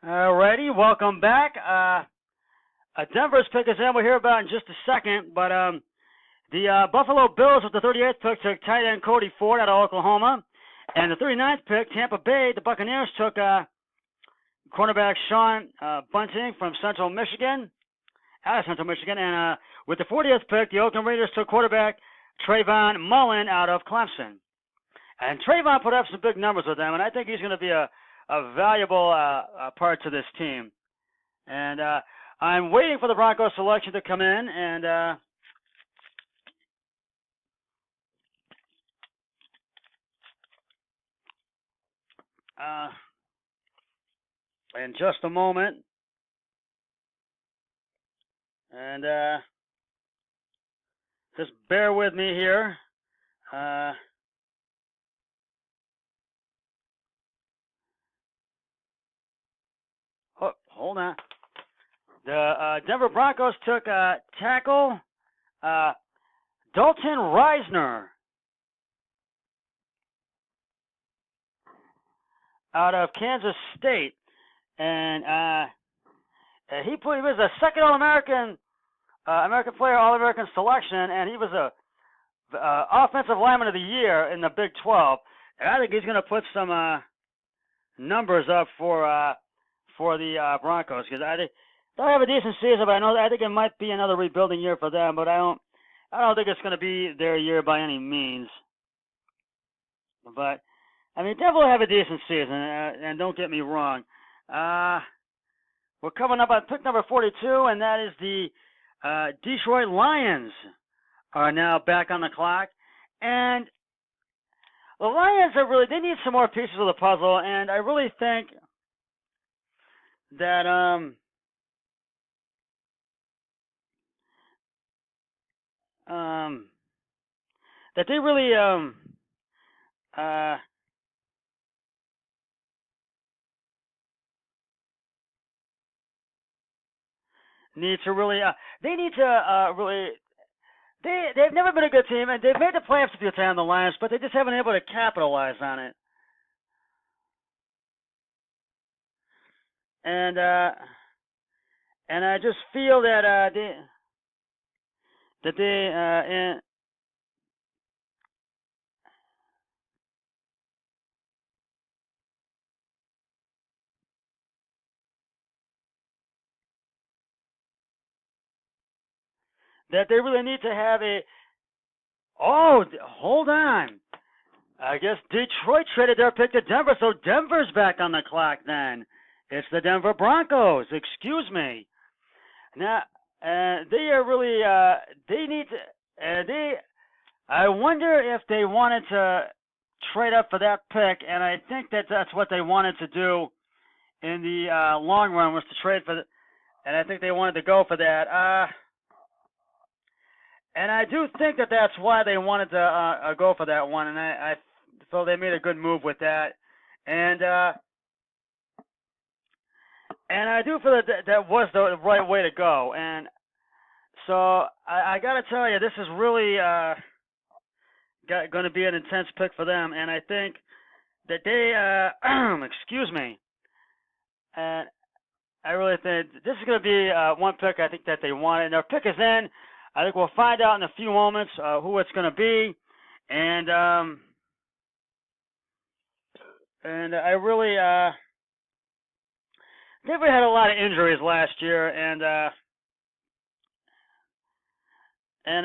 Alrighty, welcome back. Denver's pick is in. We'll hear about in just a second, but the Buffalo Bills with the 38th pick took tight end Cody Ford out of Oklahoma, and the 39th pick, Tampa Bay, the Buccaneers took cornerback Sean Bunting from Central Michigan, out of Central Michigan, and with the 40th pick, the Oakland Raiders took quarterback Trayvon Mullen out of Clemson. And Trayvon put up some big numbers with them, and I think he's going to be a valuable part to this team. And I'm waiting for the Broncos selection to come in, and in just a moment. And just bear with me here. Hold on. The Denver Broncos took tackle Dalton Reisner out of Kansas State, and he was a second All-American, American player, All-American selection, and he was a offensive lineman of the year in the Big 12. And I think he's going to put some numbers up for the Broncos, because they'll have a decent season, but I think it might be another rebuilding year for them. But I don't think it's going to be their year by any means. But I mean, Denver will have a decent season, and don't get me wrong. We're coming up on pick number 42, and that is the Detroit Lions are now back on the clock, and the Lions they need some more pieces of the puzzle, and I really think that that they really need to really they need to really they've never been a good team, and they've made the playoffs a few times, the Lions, but they just haven't been able to capitalize on it. And I just feel that they really need to have a. Oh, hold on. I guess Detroit traded their pick to Denver, so Denver's back on the clock then. It's the Denver Broncos. Excuse me. Now, they are really, they need to, I wonder if they wanted to trade up for that pick, and I think that's what they wanted to do in the long run, was to trade for, and I think they wanted to go for that. And I do think that's why they wanted to go for that one, and I feel they made a good move with that. And I do feel that was the right way to go. And so I got to tell you, this is really going to be an intense pick for them. And I think that they, excuse me, and I really think this is going to be one pick I think that they wanted. And their pick is in. I think we'll find out in a few moments who it's going to be. And I really, Denver had a lot of injuries last year, and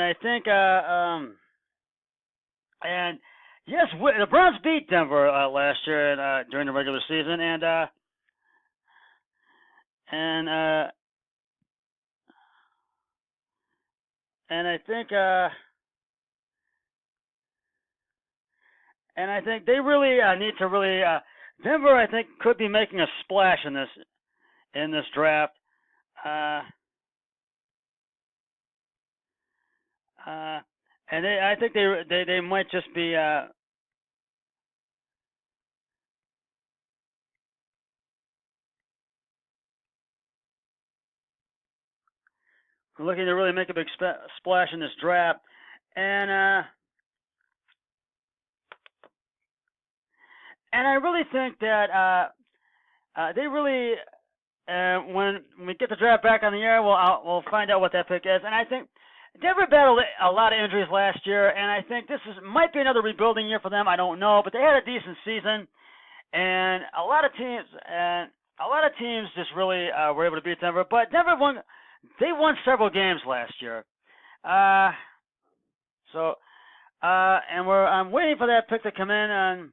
I think, and yes, the Browns beat Denver last year during the regular season, and I think they really need to really Denver, I think, could be making a splash in this draft. And I think they might just be looking to really make a big splash in this draft. And I really think that they really And when we get the draft back on the air, we'll find out what that pick is. And I think Denver battled a lot of injuries last year, and I think this might be another rebuilding year for them. I don't know, but they had a decent season, and a lot of teams just really were able to beat Denver. But Denver won. They won several games last year. And I'm waiting for that pick to come in, and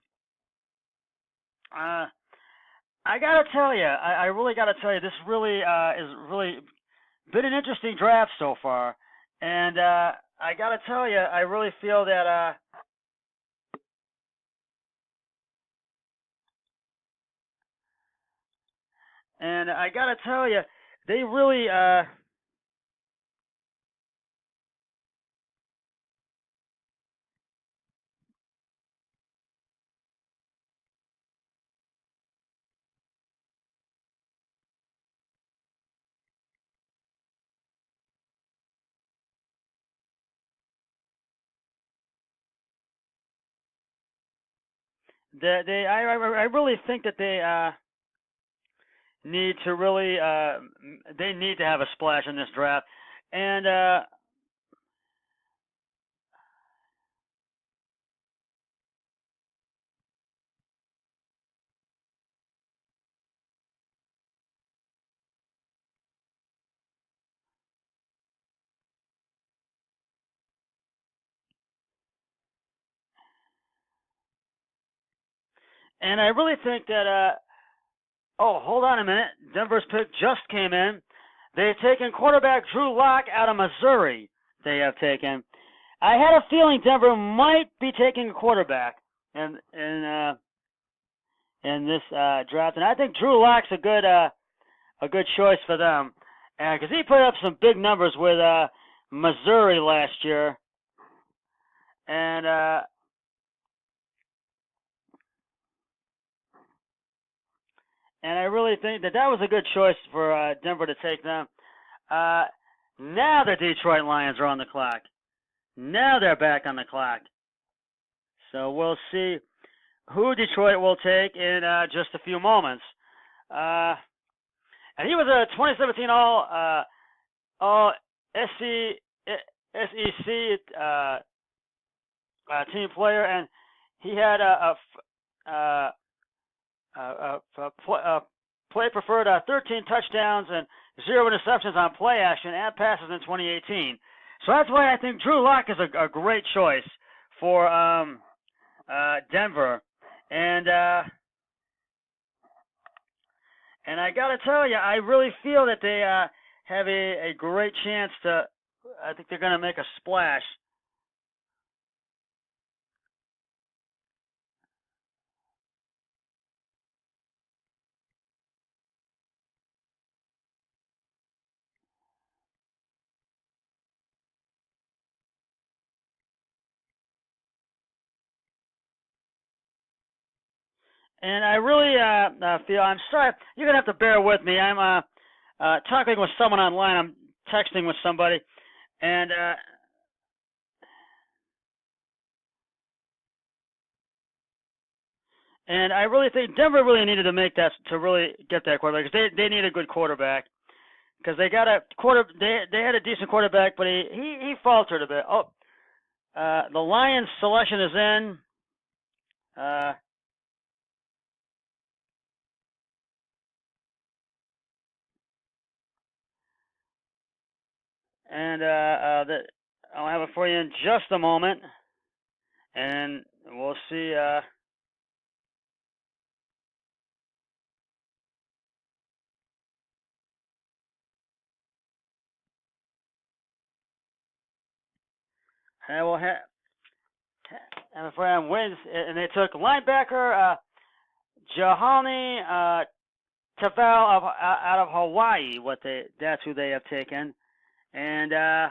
I gotta tell you, I really gotta tell you, this really is really been an interesting draft so far, and I gotta tell you, I really feel that and I gotta tell you, they really I really think that need to really they need to have a splash in this draft, and I really think that oh, hold on a minute, Denver's pick just came in. They've taken quarterback Drew Lock out of Missouri. They have taken. I had a feeling Denver might be taking a quarterback in this draft, and I think Drew Lock's a good choice for them, because he put up some big numbers with Missouri last year, and I really think that was a good choice for Denver to take them. Now the Detroit Lions are on the clock. Now they're back on the clock. So we'll see who Detroit will take in just a few moments. And he was a 2017 All SEC team player, and he had play preferred 13 touchdowns and 0 interceptions on play action and passes in 2018. So that's why I think Drew Lock is a great choice for Denver. And I got to tell you, I really feel that they have a great chance to. I think they're going to make a splash. And I really feel, I'm sorry, you're going to have to bear with me. I'm talking with someone online. I'm texting with somebody. And I really think Denver really needed to make that, to really get that quarterback, because they need a good quarterback. Because they got they had a decent quarterback, but he faltered a bit. Oh, the Lions selection is in. And I'll have it for you in just a moment, and we'll see. I will have it for you on Wednesday, and they took linebacker Jahani Taval out of Hawaii. That's who they have taken, and I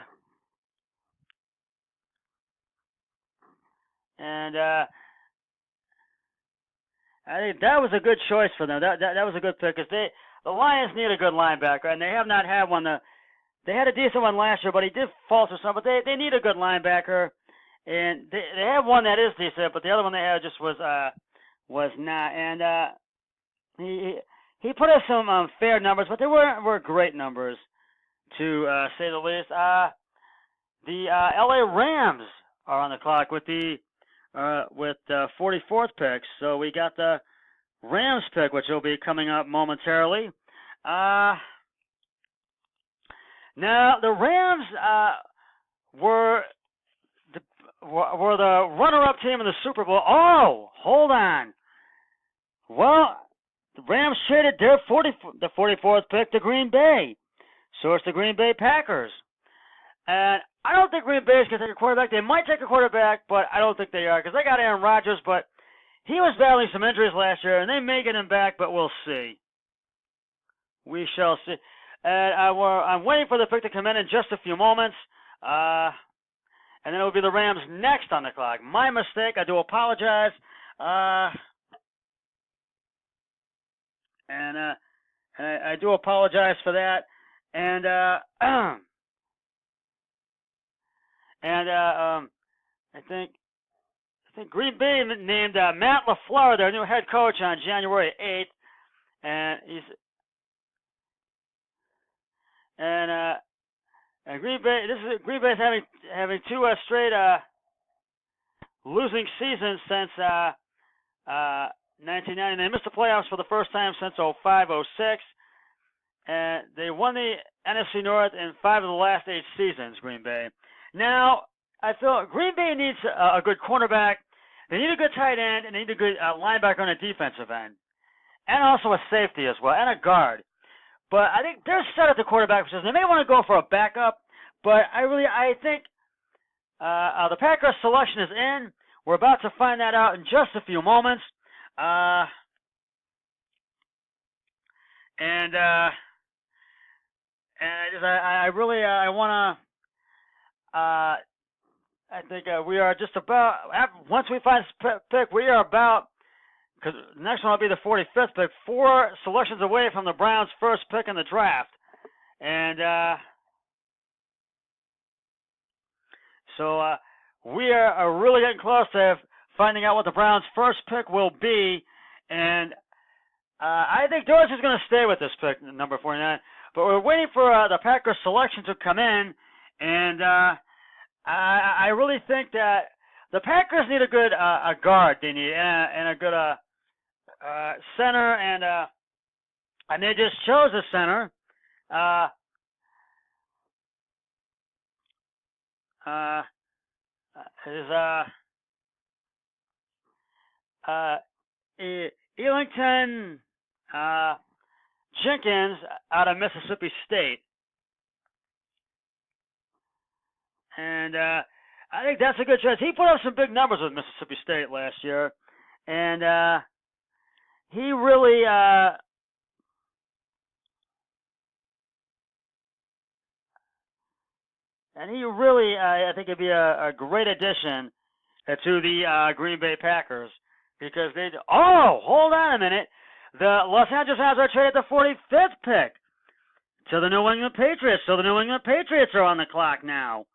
think that was a good choice for them. That was a good pick, because the Lions need a good linebacker, and they have not had one. They had a decent one last year, but he did falter some. But they need a good linebacker, and they have one that is decent, but the other one they had just was not. And he put up some fair numbers, but they were great numbers, to say the least. The LA Rams are on the clock with the 44th pick. So we got the Rams pick, which will be coming up momentarily. Now the Rams were the runner-up team in the Super Bowl. Oh, hold on. Well, the Rams traded their 44th pick to Green Bay. So it's the Green Bay Packers. And I don't think Green Bay is going to take a quarterback. They might take a quarterback, but I don't think they are, because they got Aaron Rodgers, but he was battling some injuries last year, and they may get him back, but we'll see. We shall see. And I'm waiting for the pick to come in just a few moments. And then it will be the Rams next on the clock. My mistake. I do apologize. And I do apologize for that. And I think Green Bay named Matt LaFleur their new head coach on January 8th, and Green Bay. Green Bay's having two straight losing seasons since 1990. They missed the playoffs for the first time since 05-06. And they won the NFC North in 5 of the last 8 seasons, Green Bay. Now, I feel Green Bay needs a good cornerback. They need a good tight end, and they need a good linebacker on the defensive end. And also a safety as well, and a guard. But I think they're set at the quarterback position. They may want to go for a backup, but I think the Packers selection is in. We're about to find that out in just a few moments. I want to. I think we are just about. Once we find this pick, we are about. Because the next one will be the 45th pick, 4 selections away from the Browns' first pick in the draft, and so we are really getting close to finding out what the Browns' first pick will be, and I think Dorsey's going to stay with this pick, number 49. But we're waiting for the Packers selection to come in, and I really think that the Packers need a good a guard. They need and a good center, and they just chose a center. Ellington Jenkins out of Mississippi State. And I think that's a good choice. He put up some big numbers with Mississippi State last year. And he really I think it'd be a great addition to the Green Bay Packers, because hold on a minute. The Los Angeles Rams are traded the 45th pick to the New England Patriots. So the New England Patriots are on the clock now.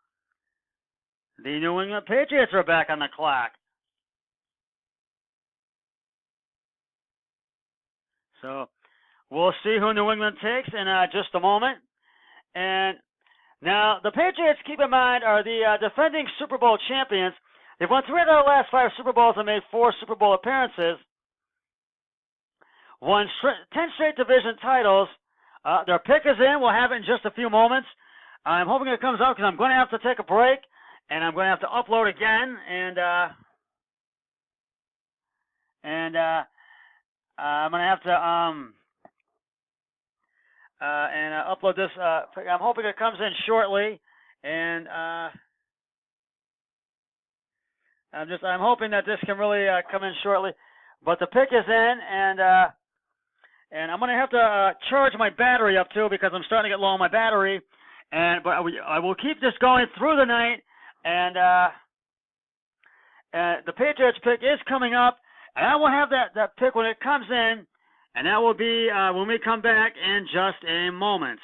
The New England Patriots are back on the clock. So we'll see who New England takes in just a moment. And now the Patriots, keep in mind, are the defending Super Bowl champions. They've won 3 of their last 5 Super Bowls and made 4 Super Bowl appearances. Won 10 straight division titles. Their pick is in. We'll have it in just a few moments. I'm hoping it comes out because I'm going to have to take a break, and I'm going to have to upload again, and I'm going to have to upload this. I'm hoping it comes in shortly, and I'm hoping that this can really come in shortly. But the pick is in, and I'm going to have to charge my battery up too, because I'm starting to get low on my battery. But I will keep this going through the night, and the Patriots pick is coming up, and I will have that pick when it comes in, and that will be when we come back in just a moment.